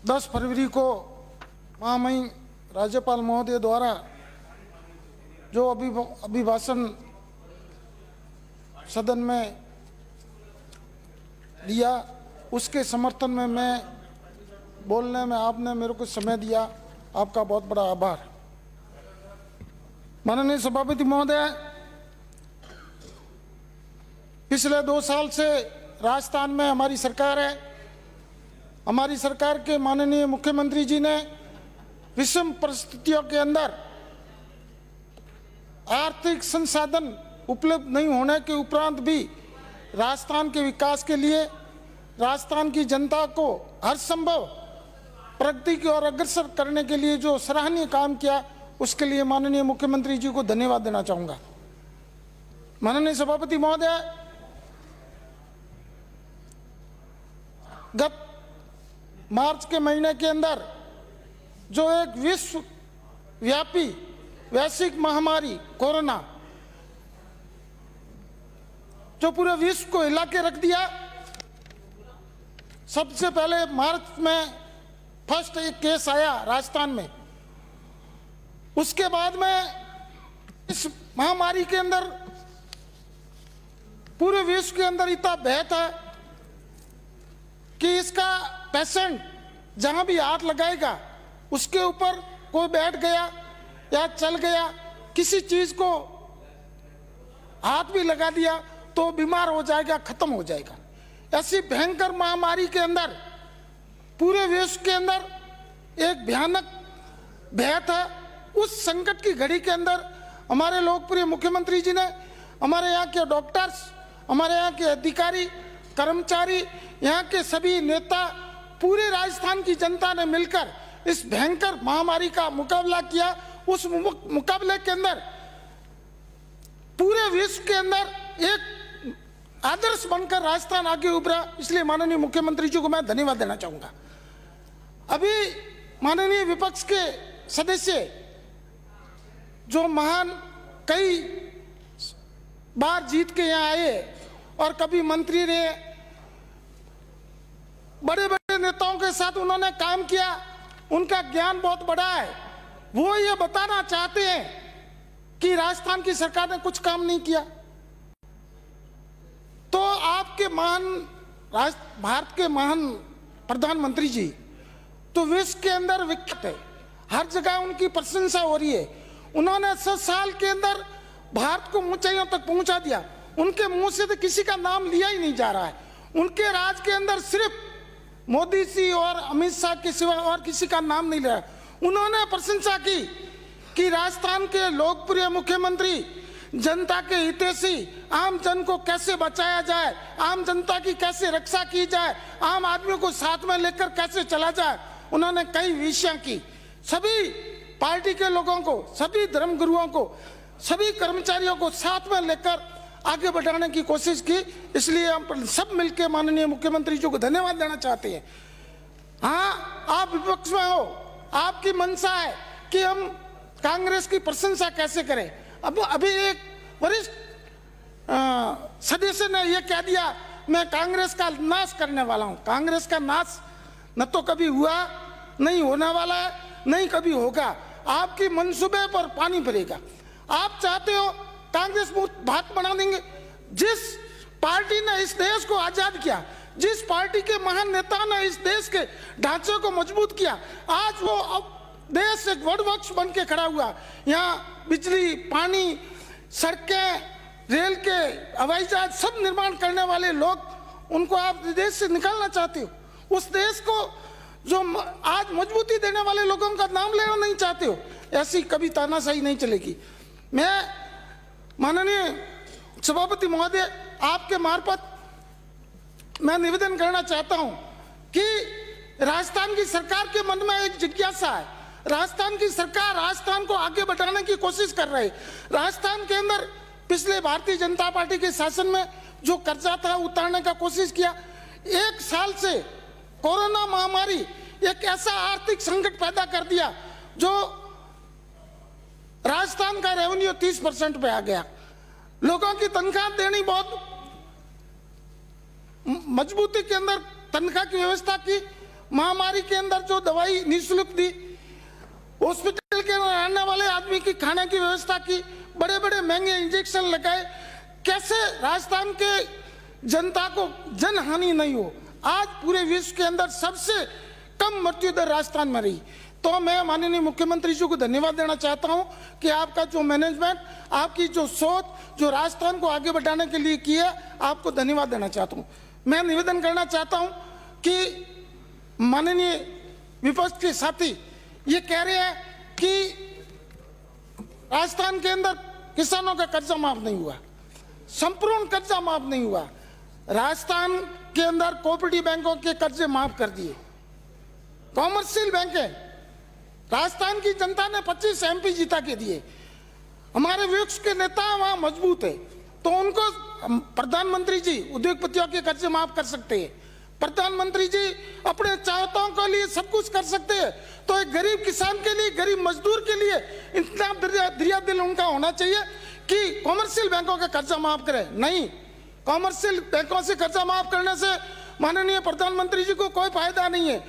10 फरवरी को महामहिम राज्यपाल महोदय द्वारा जो अभिभाषण सदन में दिया, उसके समर्थन में मैं बोलने में आपने मेरे को समय दिया, आपका बहुत बड़ा आभार। माननीय सभापति महोदय, पिछले 2 साल से राजस्थान में हमारी सरकार है। हमारी सरकार के माननीय मुख्यमंत्री जी ने विषम परिस्थितियों के अंदर आर्थिक संसाधन उपलब्ध नहीं होने के उपरांत भी राजस्थान के विकास के लिए राजस्थान की जनता को हर संभव प्रगति की ओर अग्रसर करने के लिए जो सराहनीय काम किया, उसके लिए माननीय मुख्यमंत्री जी को धन्यवाद देना चाहूँगा। माननीय सभापति महोदय, गत मार्च के महीने के अंदर जो एक विश्वव्यापी वैश्विक महामारी कोरोना जो पूरे विश्व को हिला के रख दिया, सबसे पहले मार्च में फर्स्ट एक केस आया राजस्थान में। उसके बाद में इस महामारी के अंदर पूरे विश्व के अंदर इतना भय था कि इसका पेशेंट जहां भी हाथ लगाएगा उसके ऊपर कोई बैठ गया या चल गया, किसी चीज को हाथ भी लगा दिया तो बीमार हो जाएगा, खत्म हो जाएगा। ऐसी भयंकर महामारी के अंदर पूरे विश्व के अंदर एक भयानक भय था। उस संकट की घड़ी के अंदर हमारे लोकप्रिय मुख्यमंत्री जी ने, हमारे यहाँ के डॉक्टर्स, हमारे यहाँ के अधिकारी, कर्मचारी, यहाँ के सभी नेता, पूरे राजस्थान की जनता ने मिलकर इस भयंकर महामारी का मुकाबला किया। उस मुकाबले के अंदर पूरे विश्व के अंदर एक आदर्श बनकर राजस्थान आगे उभरा। इसलिए माननीय मुख्यमंत्री जी को मैं धन्यवाद देना चाहूंगा। अभी माननीय विपक्ष के सदस्य जो महान कई बार जीत के यहाँ आए और कभी मंत्री रहे, बड़े बड़े नेताओं के साथ उन्होंने काम किया, उनका ज्ञान बहुत बड़ा है। वो ये बताना चाहते हैं कि राजस्थान की सरकार ने कुछ काम नहीं किया। तो आपके भारत के महान प्रधानमंत्री जी तो विश्व के अंदर विख्यात है, हर जगह उनकी प्रशंसा हो रही है। उन्होंने 100 साल के अंदर भारत को ऊंचाइयों तक पहुंचा दिया। उनके मुंह से तो किसी का नाम लिया ही नहीं जा रहा है। उनके राज के अंदर सिर्फ मोदी जी और अमित शाह के सिवा और किसी का नाम नहीं लिया। उन्होंने प्रशंसा की कि राजस्थान के लोकप्रिय मुख्यमंत्री जनता के हितैषी, आम जन को कैसे बचाया जाए, आम जनता की कैसे रक्षा की जाए, आम आदमी को साथ में लेकर कैसे चला जाए, उन्होंने कई विषय की। सभी पार्टी के लोगों को, सभी धर्मगुरुओं को, सभी कर्मचारियों को साथ में लेकर आगे बढ़ाने की कोशिश की। इसलिए हम सब मिलकर माननीय मुख्यमंत्री जी को धन्यवाद देना चाहते हैं। हाँ, आप विपक्ष में हो, आपकी मंशा है कि हम कांग्रेस की प्रशंसा कैसे करें। अब अभी एक वरिष्ठ सदस्य ने यह कह दिया मैं कांग्रेस का नाश करने वाला हूं। कांग्रेस का नाश न तो कभी हुआ, नहीं होने वाला है, नहीं कभी होगा। आपकी मंसूबे पर पानी भरेगा। आप चाहते हो कांग्रेस मुक्त भारत बना देंगे। जिस पार्टी ने इस देश को आजाद किया, जिस पार्टी के महान नेता ने इस देश के ढांचे को मजबूत किया, आज वो अब देश एक वटवृक्ष बन के खड़ा हुआ। यहाँ बिजली, पानी, सड़कें, रेल के, हवाई जहाज सब निर्माण करने वाले लोग, उनको आप देश से निकालना चाहते हो। उस देश को जो आज मजबूती देने वाले लोगों का नाम लेना नहीं चाहते हो। ऐसी कभी तानाशाही नहीं चलेगी। मैं माननीय सभापति महोदय, आपके मार्फत मैं निवेदन करना चाहता हूं कि राजस्थान की सरकार के मन में एक जिज्ञासा है। राजस्थान की सरकार राजस्थान को आगे बढ़ाने की कोशिश कर रही है। राजस्थान के अंदर पिछले भारतीय जनता पार्टी के शासन में जो कर्जा था उतारने का कोशिश किया। 1 साल से कोरोना महामारी एक ऐसा आर्थिक संकट पैदा कर दिया जो राजस्थान का रेवेन्यू 30% पे आ गया। लोगों की तनख्वाह देनी बहुत मजबूती के अंदर तनख्वाह की व्यवस्था की। महामारी के अंदर जो दवाई निःशुल्क दी, हॉस्पिटल के रहने वाले आदमी की खाने की व्यवस्था की, बड़े बड़े महंगे इंजेक्शन लगाए, कैसे राजस्थान के जनता को जनहानि नहीं हो। आज पूरे विश्व के अंदर सबसे कम मृत्यु दर राजस्थान में रही। तो मैं माननीय मुख्यमंत्री जी को धन्यवाद देना चाहता हूं कि आपका जो मैनेजमेंट, आपकी जो सोच, जो राजस्थान को आगे बढ़ाने के लिए की है, आपको धन्यवाद देना चाहता हूं। मैं निवेदन करना चाहता हूं कि माननीय विपक्ष के साथी ये कह रहे हैं कि राजस्थान के अंदर किसानों का कर्जा माफ नहीं हुआ, संपूर्ण कर्जा माफ नहीं हुआ। राजस्थान के अंदर कोऑपरेटिव बैंकों के कर्जे माफ कर दिए, कॉमर्शियल बैंक है, राजस्थान की जनता ने 25 MP जीता के दिए। हमारे विपक्ष के नेता वहां मजबूत है, तो उनको प्रधानमंत्री जी उद्योगपतियों के कर्जे माफ कर सकते हैं, प्रधानमंत्री जी अपने चाहतों के लिए सब कुछ कर सकते हैं। तो एक गरीब किसान के लिए, गरीब मजदूर के लिए इतना दरिया दिल उनका होना चाहिए कि कॉमर्शियल बैंकों का कर्जा माफ करें। नहीं, कॉमर्शियल बैंकों से कर्जा माफ करने से माननीय प्रधानमंत्री जी को कोई फायदा नहीं है।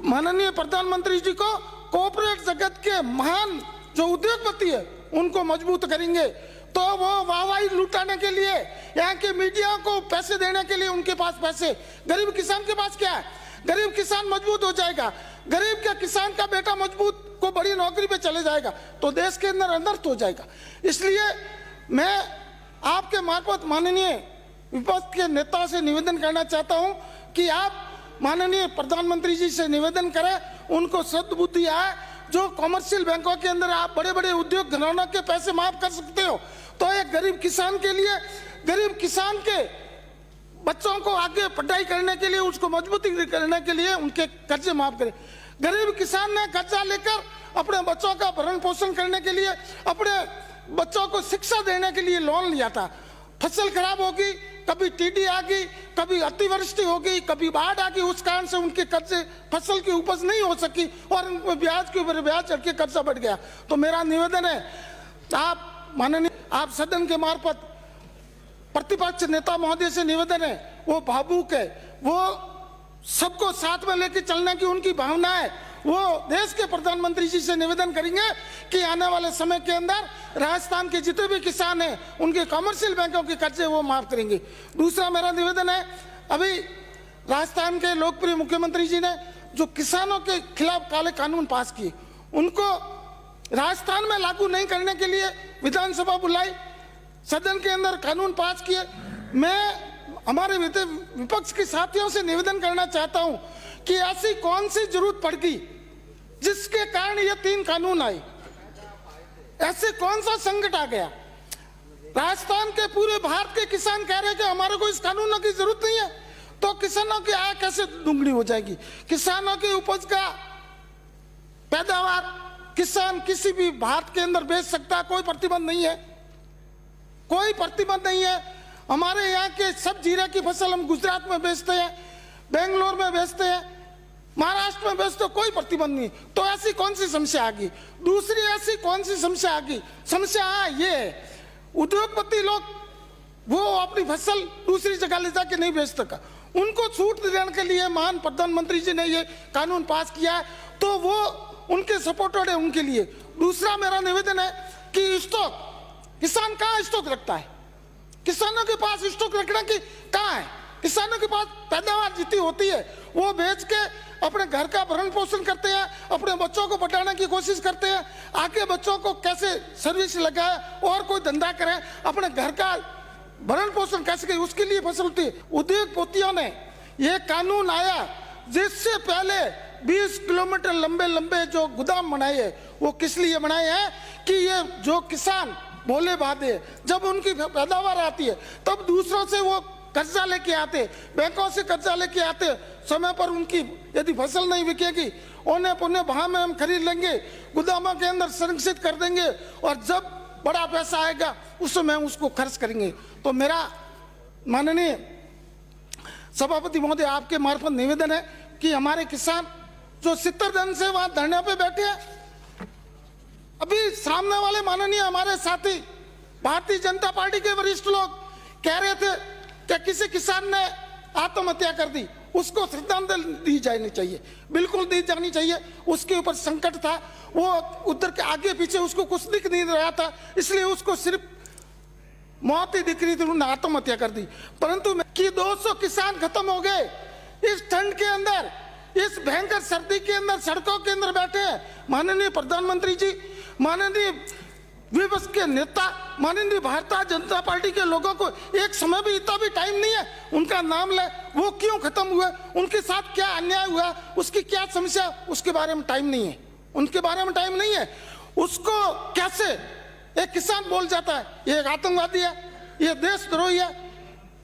माननीय प्रधानमंत्री जी को कॉर्पोरेट जगत के महान जो उद्योगपति है उनको मजबूत करेंगे, तो वो वाहवाही लुटाने के लिए, यहाँ के मीडिया को पैसे देने के लिए उनके पास पैसे, गरीब किसान के पास क्या है? गरीब किसान मजबूत हो जाएगा, गरीब का किसान का बेटा मजबूत को बड़ी नौकरी पे चले जाएगा तो देश के अंदर अनर्थ हो जाएगा। इसलिए मैं आपके मार्फत माननीय विपक्ष के नेताओं से निवेदन करना चाहता हूं कि आप माननीय प्रधानमंत्री जी से निवेदन करें, उनको सद्बुद्धि आए। जो कॉमर्शियल बैंकों के अंदर आप बड़े बड़े उद्योग घरानों के पैसे माफ कर सकते हो, तो एक गरीब किसान के लिए, गरीब किसान के बच्चों को आगे पढ़ाई करने के लिए, उसको मजबूती करने के लिए उनके कर्जे माफ करें। गरीब किसान ने कर्जा लेकर अपने बच्चों का भरण पोषण करने के लिए, अपने बच्चों को शिक्षा देने के लिए लोन लिया था। फसल खराब होगी, कभी टीडी आ गई, कभी अतिवृष्टि हो गई, कभी बाढ़ आ गई, उस कारण से उनके कर्जे, फसल की उपज नहीं हो सकी और उनको ब्याज के ऊपर ब्याज चढ़ के कर्जा बढ़ गया। तो मेरा निवेदन है, आप माननीय, आप सदन के मार्फत प्रतिपक्ष नेता महोदय से निवेदन है, वो भावुक है, वो सबको साथ में लेके चलने की उनकी भावना है। वो देश के प्रधानमंत्री जी से निवेदन करेंगे कि आने वाले समय के अंदर राजस्थान के जितने भी किसान हैं उनके कमर्शियल बैंकों के कर्जे वो माफ करेंगे। दूसरा मेरा निवेदन है, अभी राजस्थान के लोकप्रिय मुख्यमंत्री जी ने जो किसानों के खिलाफ काले कानून पास किए, उनको राजस्थान में लागू नहीं करने के लिए विधानसभा बुलाई, सदन के अंदर कानून पास किए। मैं हमारे विपक्ष के साथियों से निवेदन करना चाहता हूं कि ऐसी कौन सी जरूरत पड़ गई जिसके कारण ये 3 कानून आए, ऐसे कौन सा संकट आ गया? राजस्थान के पूरे भारत के किसान कह रहे हैं कि हमारे को इस कानूनों की जरूरत नहीं है, तो किसानों की आय कैसे दुगनी हो जाएगी? किसानों की उपज का पैदावार किसान किसी भी भारत के अंदर बेच सकता है, कोई प्रतिबंध नहीं है, कोई प्रतिबंध नहीं है। हमारे यहाँ के सब जीरे की फसल हम गुजरात में बेचते हैं, बेंगलोर में बेचते हैं, महाराष्ट्र में बेचते, कोई प्रतिबंध नहीं। तो ऐसी कौन सी समस्या आ गई? दूसरी ऐसी कौन सी समस्या आ गई? समस्या ये है, उद्योगपति लोग वो अपनी फसल दूसरी जगह ले जाके नहीं बेच सका, उनको छूट देने के लिए महान प्रधानमंत्री जी ने ये कानून पास किया है, तो वो उनके सपोर्टेड है, उनके लिए। दूसरा मेरा निवेदन है कि स्टॉक, किसान कहाँ स्टॉक रखता है? किसानों के पास स्टॉक रखने की कहाँ है? किसानों के पास पैदावार जितनी होती है वो बेच के अपने घर का भरण पोषण करते हैं, अपने बच्चों को पढ़ाने की कोशिश करते हैं, आगे बच्चों को कैसे सर्विस लगाए और कोई धंधा करें, अपने घर का भरण पोषण कैसे करें, उसके लिए फसल होती है। उद्योगपतियों ने ये कानून आया जिससे पहले 20 किलोमीटर लंबे लंबे जो गोदाम बनाए हैं, वो किस लिए बनाए हैं कि ये जो किसान भोले भादे, जब उनकी पैदावार आती है तब दूसरों से वो कर्जा लेके आते, बैंकों से कर्जा लेके आते, समय पर उनकी यदि फसल नहीं बिकेगी, औने पौने भाव में हम खरीद लेंगे, गोदामों के अंदर संरक्षित कर देंगे और जब बड़ा पैसा आएगा उस समय उसको खर्च करेंगे। तो मेरा माननीय सभापति महोदय आपके मार्फत निवेदन है कि हमारे किसान जो 70 दिन से वहां धरने पे बैठे हैं, अभी सामने वाले माननीय हमारे साथी भारतीय जनता पार्टी के वरिष्ठ लोग कह रहे थे कि किसी किसान ने आत्महत्या कर दी, उसको श्रद्धांजलि दी जानी चाहिए, बिल्कुल दी जानी चाहिए। उसके ऊपर संकट था, वो उधर के आगे पीछे उसको कुछ दिख नहीं रहा था, इसलिए उसको सिर्फ मौत ही दिख रही थी, उन्होंने आत्महत्या कर दी। परंतु कि 200 किसान खत्म हो गए इस ठंड के अंदर, इस भयंकर सर्दी के अंदर सड़कों के अंदर बैठे हैं। माननीय प्रधानमंत्री जी, माननीय विपक्ष के नेता, माननीय भारतीय जनता पार्टी के लोगों को एक समय भी इतना भी टाइम नहीं है उनका नाम ले, वो क्यों खत्म हुए, उनके साथ क्या अन्याय हुआ, उसकी क्या समस्या, उसके बारे में टाइम नहीं है, उनके बारे में टाइम नहीं है। उसको कैसे एक किसान बोल जाता है ये एक आतंकवादी है, ये देशद्रोही है,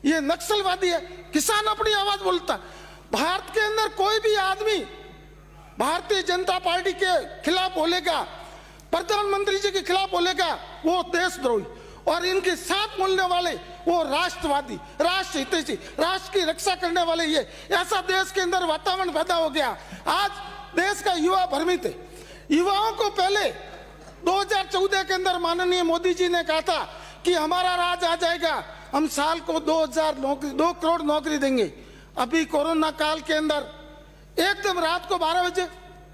ये नक्सलवादी है। किसान अपनी आवाज बोलता। भारत के अंदर कोई भी आदमी भारतीय जनता पार्टी के खिलाफ बोलेगा, प्रधानमंत्री जी के खिलाफ बोलेगा, वो देशद्रोही, और इनके साथ बोलने वाले वो राष्ट्रवादी, राष्ट्र हितैषी, राष्ट्र की रक्षा करने वाले। ये ऐसा देश के अंदर वातावरण पैदा हो गया। आज देश का युवा भ्रमित है। युवाओं को पहले 2014 के अंदर माननीय मोदी जी ने कहा था कि हमारा राज आ जाएगा, हम साल को 2 करोड़ नौकरी देंगे। अभी कोरोना काल के अंदर एकदम रात को 12 बजे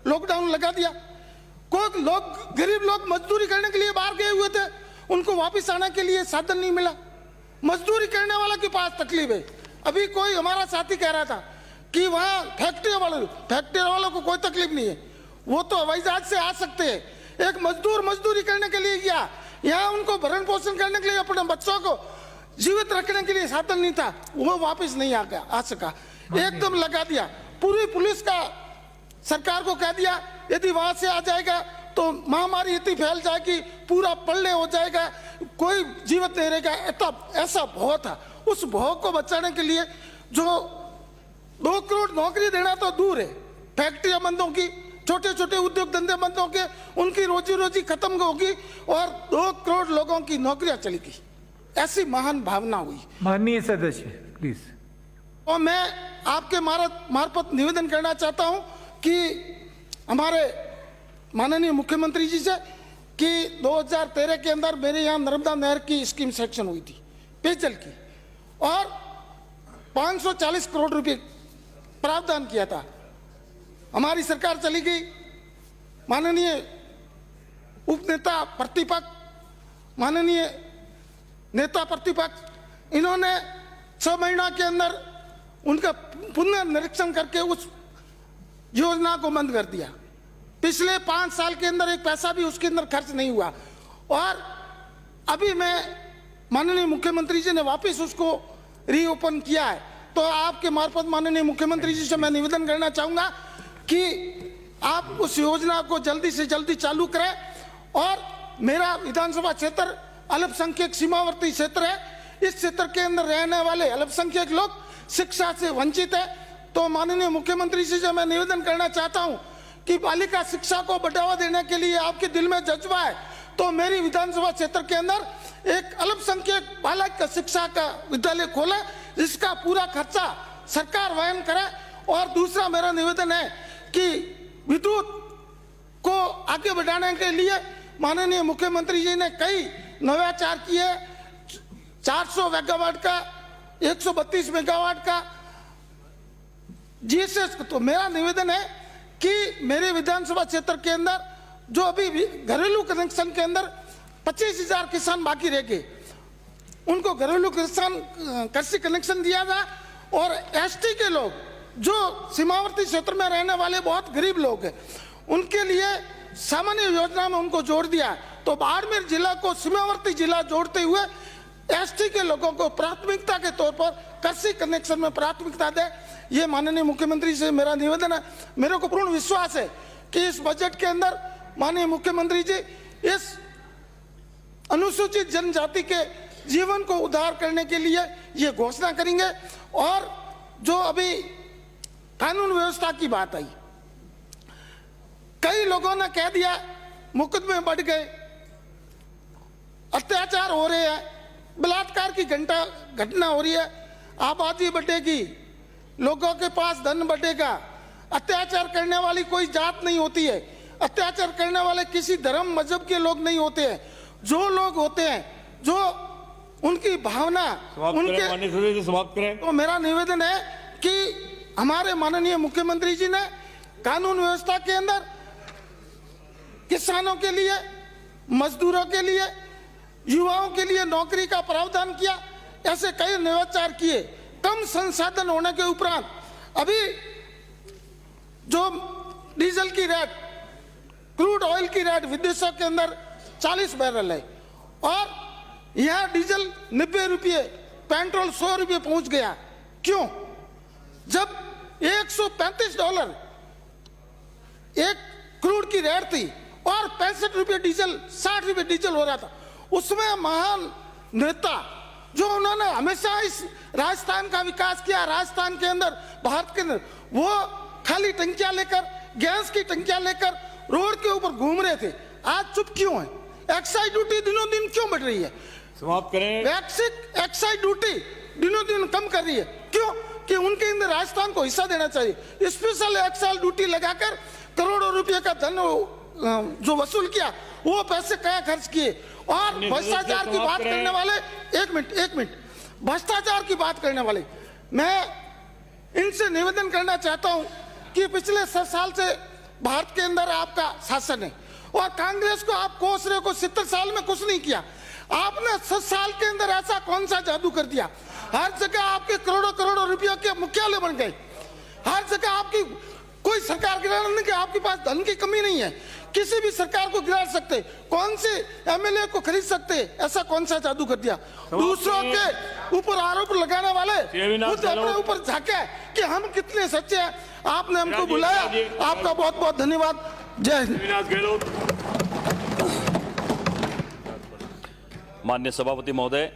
लॉकडाउन लगा दिया। कोई लोग, गरीब लोग मजदूरी करने के लिए बाहर गए हुए थे, उनको वापस आने के लिए साधन नहीं मिला। मजदूरी करने वाला के पास तकलीफ है। अभी कोई हमारा साथी कह रहा था कि वहाँ फैक्ट्री वालों को कोई तकलीफ नहीं है, वो तो हवाई जहाज से आ सकते हैं। एक मजदूर मजदूरी करने के लिए गया, यहाँ उनको भरण पोषण करने के लिए, अपने बच्चों को जीवित रखने के लिए साधन नहीं था, वो वापस नहीं आ सका। एकदम लगा दिया। पूरी पुलिस का सरकार को कह दिया यदि वहां से आ जाएगा तो महामारी इतनी फैल जाएगी, पूरा पल्ले हो जाएगा, कोई जीवित नहीं रहेगा। ऐसा भौं था। उस भौं को बचाने के लिए जो 2 करोड़ नौकरी देना तो दूर है, फैक्ट्रियां बंद होगी, छोटे छोटे उद्योग धंधे बंद होंगे, उनकी रोजी रोजी खत्म होगी और 2 करोड़ लोगों की नौकरियां चलेगी। ऐसी महान भावना हुई। माननीय सदस्य प्लीज। और मैं आपके मार्फत निवेदन करना चाहता हूं कि हमारे माननीय मुख्यमंत्री जी से कि 2013 के अंदर मेरे यहाँ नर्मदा नहर की स्कीम सेक्शन हुई थी पेयजल की, और 540 करोड़ रुपए प्रावधान किया था। हमारी सरकार चली गई, माननीय उपनेता प्रतिपक्ष, माननीय नेता प्रतिपक्ष, इन्होंने 6 महीना के अंदर उनका पुनर्निरीक्षण करके उस योजना को बंद कर दिया। पिछले 5 साल के अंदर एक पैसा भी उसके अंदर खर्च नहीं हुआ, और अभी मैं माननीय मुख्यमंत्री जी ने वापस उसको रीओपन किया है। तो आपके मार्फत माननीय मुख्यमंत्री जी से मैं निवेदन करना चाहूंगा कि आप उस योजना को जल्दी से जल्दी चालू करें। और मेरा विधानसभा क्षेत्र अल्पसंख्यक सीमावर्ती क्षेत्र है। इस क्षेत्र के अंदर रहने वाले अल्पसंख्यक लोग शिक्षा से वंचित है। तो माननीय मुख्यमंत्री जी से मैं निवेदन करना चाहता हूं कि बालिका शिक्षा को बढ़ावा देने के लिए आपके दिल में जज्बा है तो मेरी विधानसभा क्षेत्र के अंदर एक अल्पसंख्यक बालक का शिक्षा का विद्यालय खोले, जिसका पूरा खर्चा सरकार वहन करे। और दूसरा मेरा निवेदन है कि विद्युत को आगे बढ़ाने के लिए माननीय मुख्यमंत्री जी ने कई नवाचार किए। 400 मेगावाट का, 132 मेगावाट का जीएसएस। तो मेरा निवेदन है कि मेरे विधानसभा क्षेत्र के अंदर जो अभी घरेलू कनेक्शन के अंदर 25,000 किसान बाकी रह गए, उनको घरेलू कृषि कनेक्शन दिया जाए। और एसटी के लोग जो सीमावर्ती क्षेत्र में रहने वाले बहुत गरीब लोग हैं, उनके लिए सामान्य योजना में उनको जोड़ दिया। तो बाड़मेर जिला को सीमावर्ती जिला जोड़ते हुए एसटी के लोगों को प्राथमिकता के तौर पर कृषि कनेक्शन में प्राथमिकता दे। ये माननीय मुख्यमंत्री से मेरा निवेदन है। मेरे को पूर्ण विश्वास है कि इस बजट के अंदर माननीय मुख्यमंत्री जी इस अनुसूचित जनजाति के जीवन को उद्धार करने के लिए ये घोषणा करेंगे। और जो अभी कानून व्यवस्था की बात आई, कई लोगों ने कह दिया मुकदमे बढ़ गए, अत्याचार हो रहे हैं, बलात्कार की घटना हो रही है, आबादी बढ़ेगी, लोगों के पास धन बढ़ेगा। अत्याचार करने वाली कोई जात नहीं होती है, अत्याचार करने वाले किसी धर्म मजहब के लोग नहीं होते हैं। जो लोग होते हैं, जो उनकी भावना, उनके समाप्त करें। तो मेरा निवेदन है कि हमारे माननीय मुख्यमंत्री जी ने कानून व्यवस्था के अंदर किसानों के लिए, मजदूरों के लिए, युवाओं के लिए नौकरी का प्रावधान किया। ऐसे कई नवाचार किए। कम संसाधन होने के उपरांत अभी जो डीजल की रेट, क्रूड ऑयल की रेट विदेशों के अंदर 40 बैरल है और यह डीजल 90 रुपये, पेट्रोल 100 रुपये पहुंच गया। क्यों? जब $135 एक क्रूड की रेट थी और 65 रुपये डीजल, 60 रुपये डीजल हो रहा था, उसमें महान नेता जो उन्होंने हमेशा इस राजस्थान का विकास किया, राजस्थान के अंदर, भारत के अंदर, वो खाली टंकियां लेकर, गैस की टंकियां लेकर रोड के ऊपर घूम रहे थे। आज चुप क्यों है? एक्साइज ड्यूटी दिनों दिन क्यों बढ़ रही है? समाप्त करें। वैक्सिक एक्साइज ड्यूटी दिनों दिन कम कर रही है। क्यों? कि उनके अंदर राजस्थान को हिस्सा देना चाहिए। स्पेशल एक्साइज ड्यूटी लगाकर करोड़ों रुपए का धन जो वसूल किया, वो पैसे क्या खर्च किए। और भ्रष्टाचार की बात करने वाले, एक मिनट, भ्रष्टाचार की बात करने वाले, मैं इनसे निवेदन करना चाहता हूं कि पिछले 7 साल से भारत के अंदर आपका शासन है और कांग्रेस को आप कोस रहे को 70 साल में कुछ नहीं किया। आपने 7 साल के अंदर ऐसा कौन सा जादू कर दिया? हर जगह आपके करोड़ों करोड़ों रुपयों के मुख्यालय बन गए। हर जगह आपकी कोई सरकार गिराने की आपके पास धन की कमी नहीं है। किसी भी सरकार को गिरा सकते, कौन से एमएलए को खरीद सकते, ऐसा कौन सा जादू कर दिया? दूसरों के ऊपर आरोप लगाने वाले खुद अपने ऊपर झांके कि हम कितने सच्चे हैं। आपने हमको बुलाया, आपका बहुत बहुत धन्यवाद। जय हिंद। माननीय सभापति महोदय,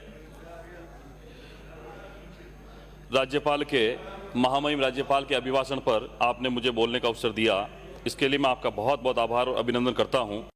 राज्यपाल के, महामहिम राज्यपाल के अभिभाषण पर आपने मुझे बोलने का अवसर दिया, इसके लिए मैं आपका बहुत बहुत आभार और अभिनंदन करता हूं।